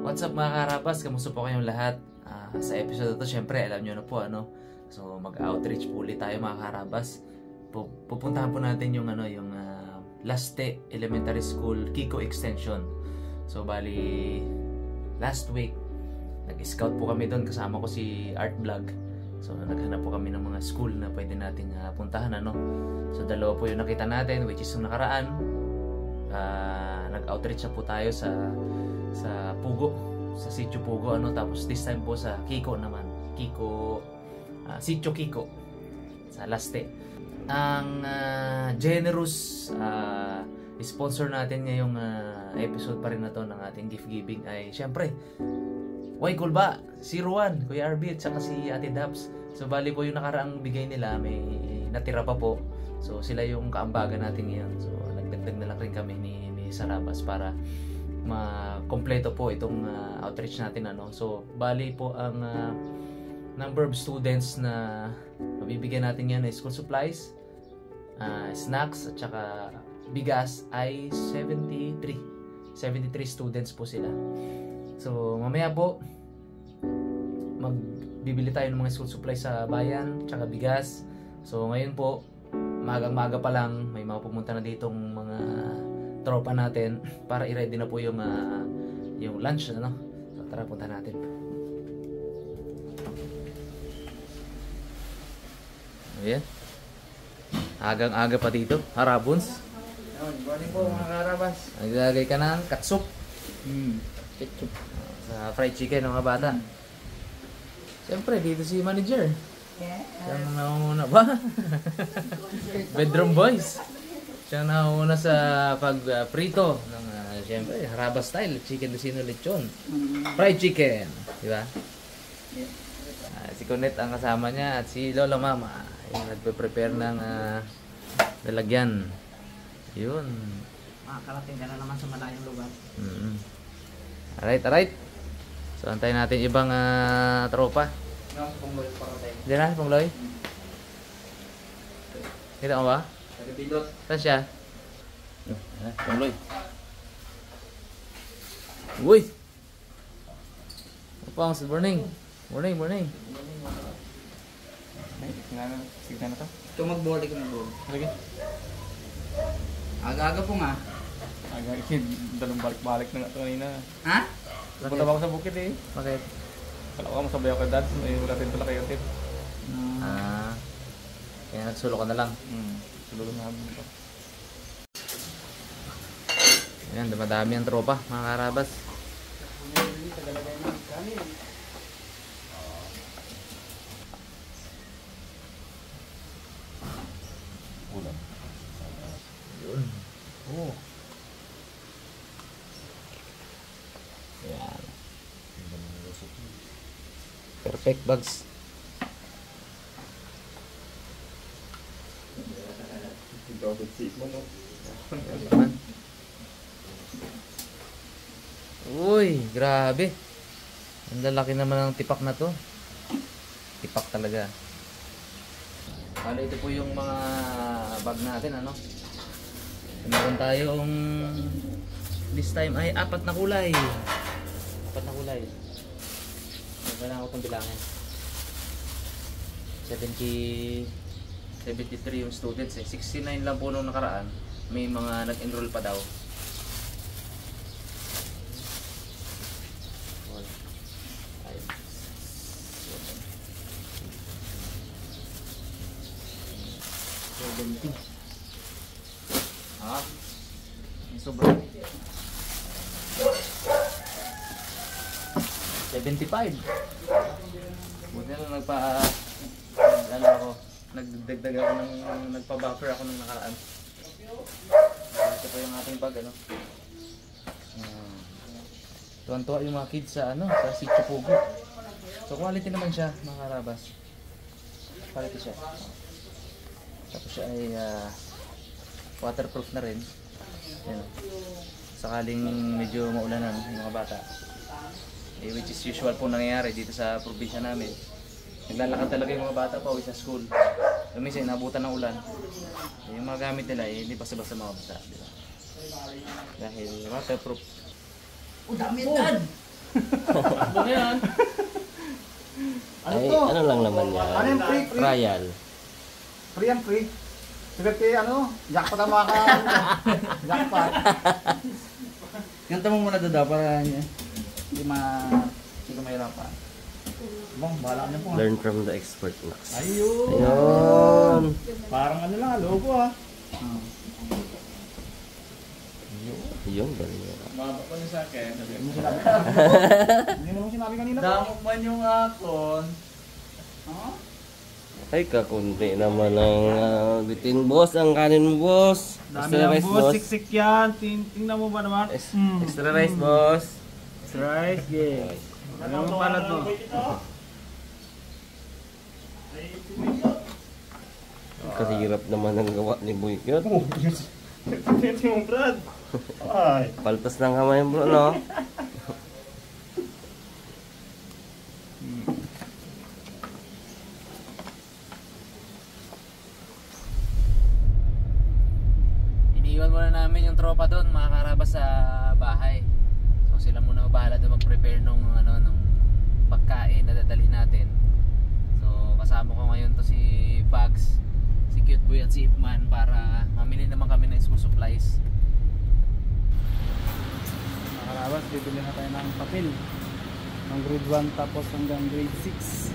What's up mga karabas? Kamusta po kayong lahat? Sa episode na to, syempre alam nyo na po So mag-outreach po ulit tayo mga karabas. Pupuntahan po natin yung Laste Elementary School Kiko Extension. So bali last week nag-scout po kami doon, kasama ko si Art Vlog. So naghanap po kami ng mga school na pwede nating puntahan So dalawa po yung nakita natin, which is yung nakaraan. Nag-outreach na po tayo sa Pugo, sa Sitio Pugo tapos this time po sa Kiko naman. Sitio Kiko sa Laste. Ang generous sponsor natin ngayong episode pa rin na to ng ating gift giving ay syempre Way Kulba, si Ruan, Kuya RB at saka si Ate Dabs. So bali po yung nakaraang bigay nila, may natira pa po. So sila yung kaambagan natin ngayon. So nagdagdag na lang rin kami ni Sarabas para ma-kompleto po itong outreach natin So bali po ang number of students na mabibigyan natin yan ay school supplies, snacks at saka bigas ay 73 students po sila. So mamaya po magbibili tayo ng mga school supplies sa bayan at saka bigas. So ngayon po magang-maga pa lang may mga pumunta na ditong mga tropa natin para i-ready na po yung lunch So tara, punta natin. Ayan. Agang-aga pa dito. Harabons. Good morning po mga karabas. Naglagay ka ng katsup. Ketchup. Sa fried chicken ng mga bata. Siyempre, dito si manager. Siyang nauna ba? Bedroom boys. Siyang nauna sa pag-prito ng siyempre, Harabas style. Chicken Lucino Lechon. Fried chicken. Di ba? Si Conet ang kasama niya at si Lola Mama. Yung nagpe-prepare ng lalagyan. Yun. Makakarating ka na naman sa malayong lugar. Alright. So antayin natin ibang tropa. Pungloy para tayo. Diyan na, Pungloy. Kita mo ba? Taga-Bidot. Saan siya? Pungloy. Uy! Pang, good morning. Morning. Signan na to. Ito mag-board. Lagi. Aga-aga po nga. Dalong balik-balik na nga ito kanina. Ha? Punta ba ako sa bukid eh. Bakit? Kala ko masabay ako kay dad. May ulatin pala kayo tip. Kaya nagsulo ka na lang. Sulo na habang ito. Ayan, dumadami ang tropa, mga karabas. Ulam. Yun. Oh. Ayan. Perfect bags. Uy, grabe. Ang lalaki naman ng tipak na to. Tipak talaga. Ito po yung mga bag natin, Meron tayong this time ay apat na kulay. Kailangan ko itong bilangin. 73 yung students 69 lang po nung nakaraan. May mga nag-enroll pa daw. Sobra 75. Buti na nagdagdag ako nagpa-buffer ako nung nakaraan. Ito po yung ating bag tuwan-tuwa yung mga kids sa Sitio Pugo. So quality naman siya, mga karabas. Quality siya. Tapos siya ay waterproof na rin. Sakaling medyo maulanan yung mga bata, which is usual po nangyayari dito sa probinsya namin. Naglalakad talaga yung mga bata pa uwi sa school. Minsan inabutan ng ulan. Yung mga gamit nila hindi basta-basta mabasa, di ba? Dahil waterproof. Dami yan! Ano na yan? Ano Ay, to? ano lang naman yan? Ano yung free? Trial. Free yan, free. Sigat kay ano, jackpot ang mga jackpot. Kanta mo muna doon para hindi ko mahirapan. Bong, bahala ka niyo po. Learn from the expert, Max. Ayun. Ayun. Parang ano lang, logo ah. Ayun, galing yan. Mababa ko niya sa akin. Sabi mo Hindi mo sinabi kanina po. damok man yung akon. Ay, kakunti naman ang bitin, boss. Ang kanin mo, boss. Dami lang boss, siksik yan. Tingnan mo ba naman? Extra rice, boss. Rice, yeah. Ano mo pala to? Kasirap naman ang gawa ni Boy Cute. Ito yung Brad. Ay. Paltas ng kamay, bro, no? Iniwan muna namin yung tropa doon, mga karabas sa bahay. So sila muna bahala doon mag-prepare nung pagkain na dadalhin natin. So kasama ko ngayon to si Bugs, si Cute Boy at si Ipman para mamili naman kami ng school supplies. Mga karabas, bibili na tayo ng papel. Ng grade 1 tapos hanggang grade 6.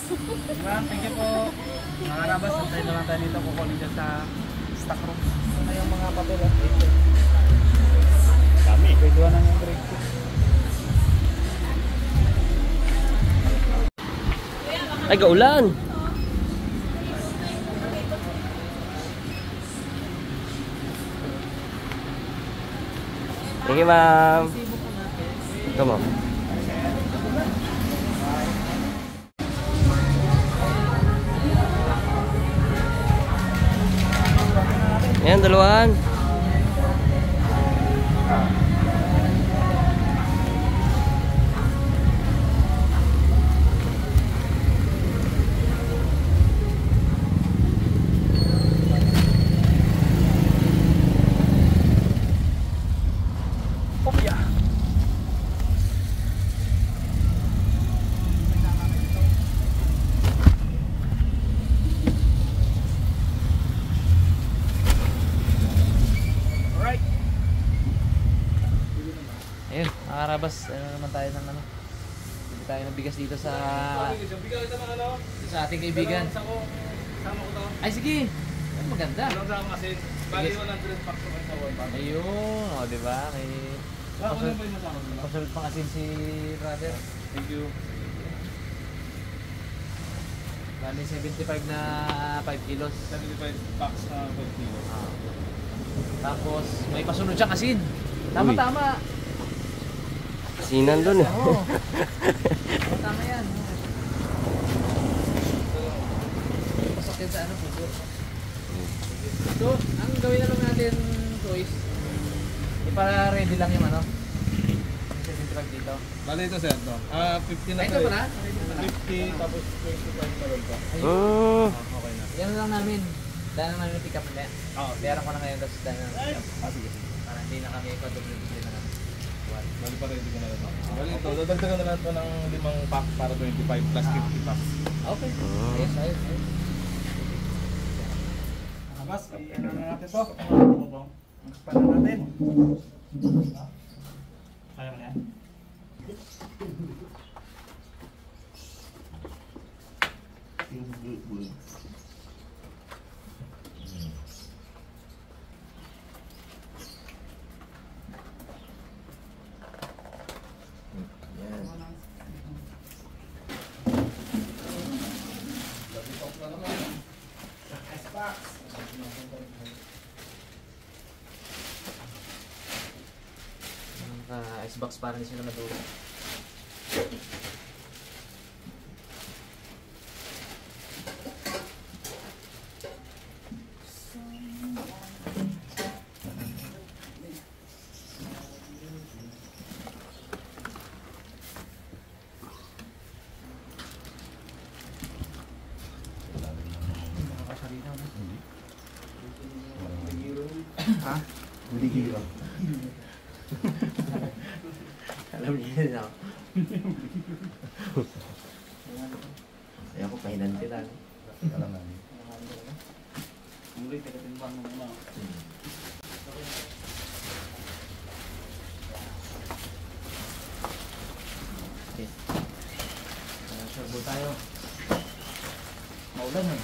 Thank you po. Mga karabas, antay na lang tayo dito. Kukunin dyan sa stock room. Ano yung mga papel? Kami. Grade 1 hanggang grade 6. Ay, gaulan! Thank you, ma'am. Ito, ma'am. Ayan, dalawan. Ayun, mga karabas, ano naman tayo ng bili tayo ng bigas dito sa ating kaibigan. Ay sige, ay, maganda. Bali 100 packs naman sa 1 pack. Ayun, o diba? May Ano ba yung masama nila? pasulot pang asin si brother. Thank you. Bali 75 na 5 kilos. 75 packs na 5 kilos. Tapos may pasunod siyang asin. Tama-tama. Sinan dun eh. Oo. Tama yan. Pasok yan sa ano po. So, ang gawin na lang natin, Toys, ipa-ready lang yung ano. Yung 75 dito. Bali ito sir, no? 50 na Ay, ito pala? 50 tapos 25 pa rin pa. Oh. Okay na. Yan lang namin. Dahil lang namin pick up na. Oo. Bayaran ko na ngayon tapos dahil na pick up. Sige. Para hindi na kami quadruple na kami. Bali pa ready ko na ito. Bali ito, dadagdagan na lang ito ng 5 pack para 25 plus 50 packs. Okay. Ayos, ayos, ayos. Mas, ano na natin to? Ang kapal na natin. Kaya mo na yan? Icebox para hindi sila maduro. Ha? Hindi gila. Alam niyo yun ako. Ayaw ko, pahinanti lang. Muli, taga-timbang mo muna. Okay. Sure tayo. Maulan eh.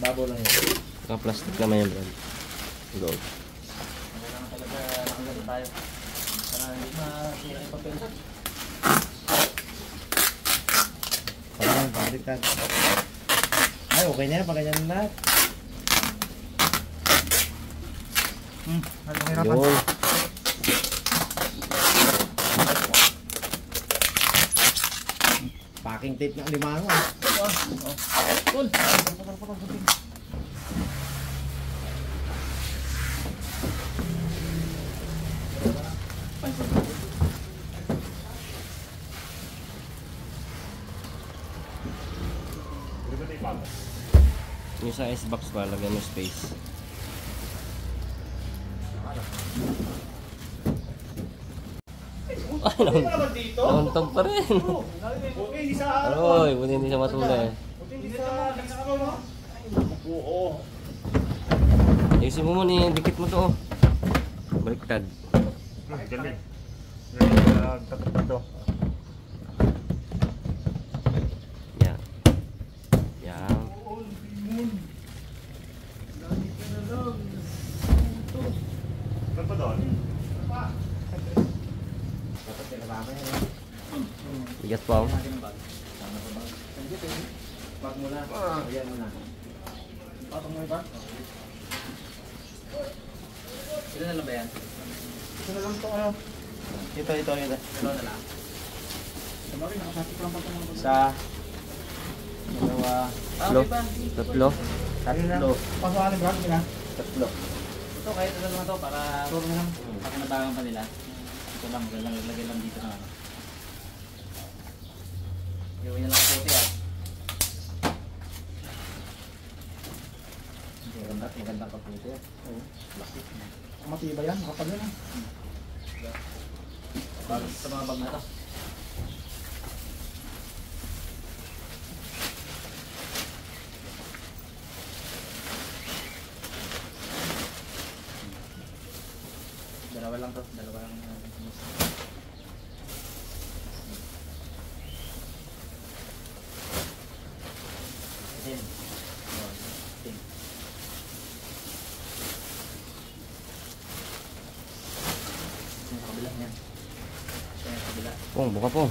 Babo lang yun. Naka-plastic naman yan, Brad. Gold. Kailangan talaga nakaganda tayo. Para hindi masira yung papel. Parang baliktad. Ay, okay na yan. Pag ganyan lahat. Ano hirapan? Yun. Packing tape ng limango. Cool. Yung sa icebox pa, lagyan mo space. Ay, nauntog pa rin. Aroy, buti hindi siya matulay. Ayusin mo muna yung dikit mo to. Oh. Baliktad. Galing. Tatot dito. Yan. Yan. Ano pa doon? Bigat pa oh. Bag muna. Ayan muna. Patong mo ba? Ilan na lang ba yan? Ito na lang ito ano? Ito. Dalawa na lang. Sabagay, nakasati ko lang patong mo. Isa. Dalawa. Tatlo. Okay ba? Tatlo. Tatlo. Pasukan ni Brad, na? Tatlo. Ito kahit ito naman to para Sure na lang. pag nabagang pa nila. Ito lang, lagay lang dito na ano. Gawin niya lang puti ah. Maganda pa puti ah. Oo. Ang matibay yan, makapal yan. Para sa mga bag na to. Dalawa lang to, dalawa lang. Ten. Ten. Yung sa kabila niya. Siya yung kabila. Pong, buka po.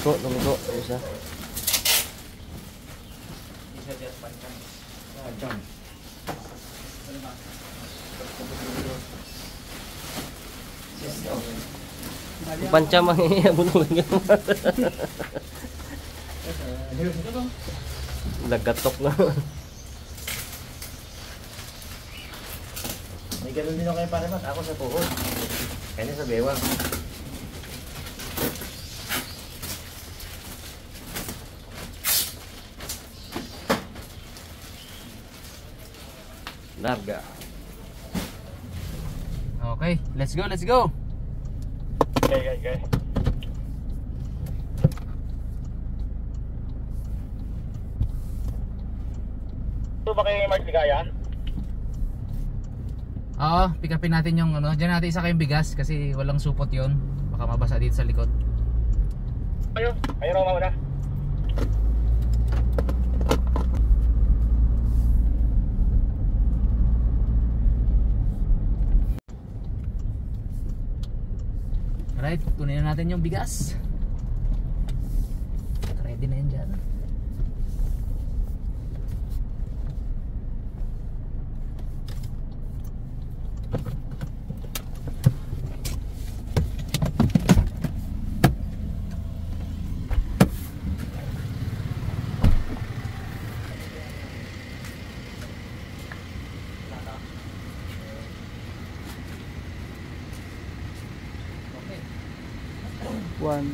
Tumiko. Isa. Isa just pancan. Diyan. Yung pancha mangyayabunugan ka naman. Nagatok na. May ganun din ako kay Pare Mat. Ako sa tuhod. Kanya sa bewang. Larga. Okay, let's go. Okay. Ito ba kay Mark Ligaya? Oo, pick upin natin yung ano. Diyan natin isa kayong bigas kasi walang supot yon. Baka mabasa dito sa likod. Kayo raw muna. Alright, kunin na natin yung bigas. Ready na yan dyan. One.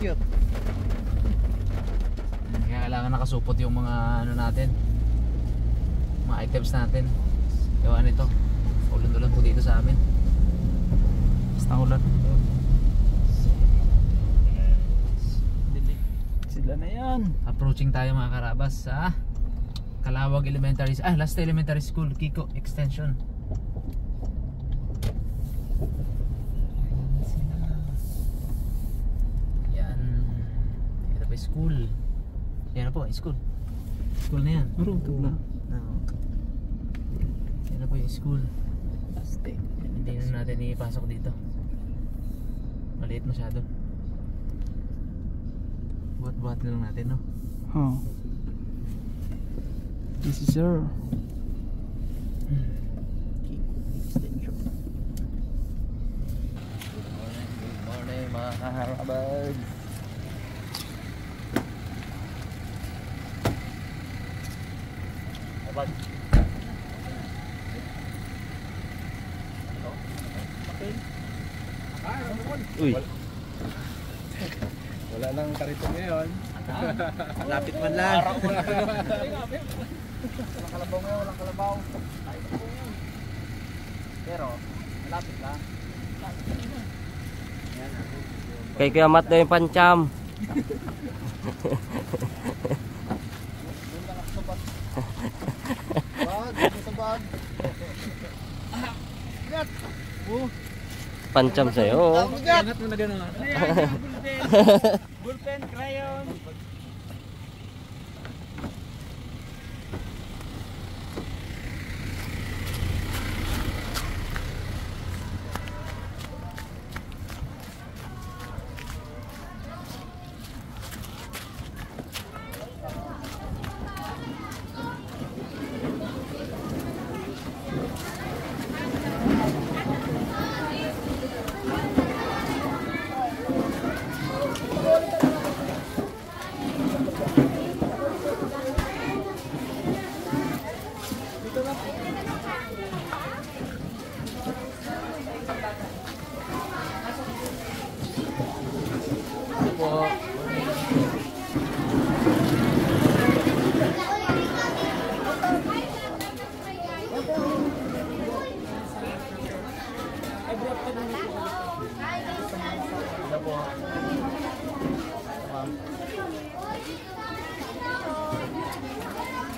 Cute. Kaya kailangan nakasupot yung mga ano natin, mga items natin. Gawa nito, ulan-ulan po dito sa amin. Basta ulan. Sila na yan. Approaching tayo mga karabas sa Calawag Elementary, Last Elementary School, Kiko Extension. Yan. Ito pa school. Yan na po, school. School na yan. Marunong tugla. Yan na po yung school. Hindi na natin ipasok dito. Maliit masyado. Buhat-buhat na lang natin, no? Huh. This is her. Good morning mga kaharabag. Abag. Uy. Wala nang kariton ngayon. Lapit man lang. Walang Kalabaw ngayon, walang kalabaw. Pero, malapit lang. Kay Kuya Matt daw yung pancham. Bag, dito sa bag. Ingat! Pancham sa'yo. Ingat mo na gano'n. Bullpen, crayon.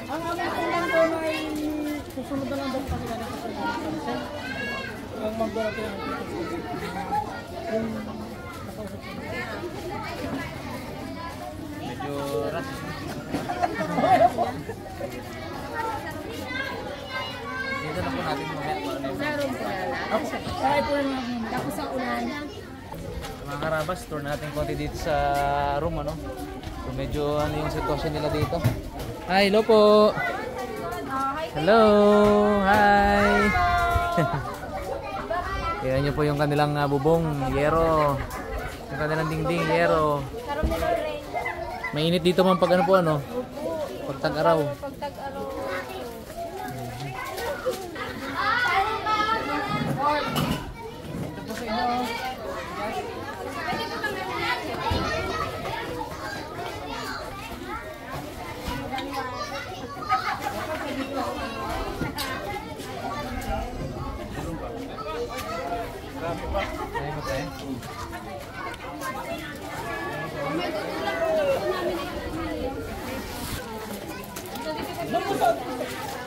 Ang aming kulang po na ay susunod na lang daw kasi na nakapag-consent. Ang mag-gora po yung nakausap ko. Medyo rush. Try po lang namin. Tapos sa ulan. Mga karabas, tour natin konti dito sa room, ano? So medyo ano yung sitwasyon nila dito. Hi, hello po! Hello! Hi! Tingnan nyo po yung kanilang bubong, yero. Yung kanilang dingding, yero. Mainit dito man pag ano po, ano? Pag tag-araw. Lumusot!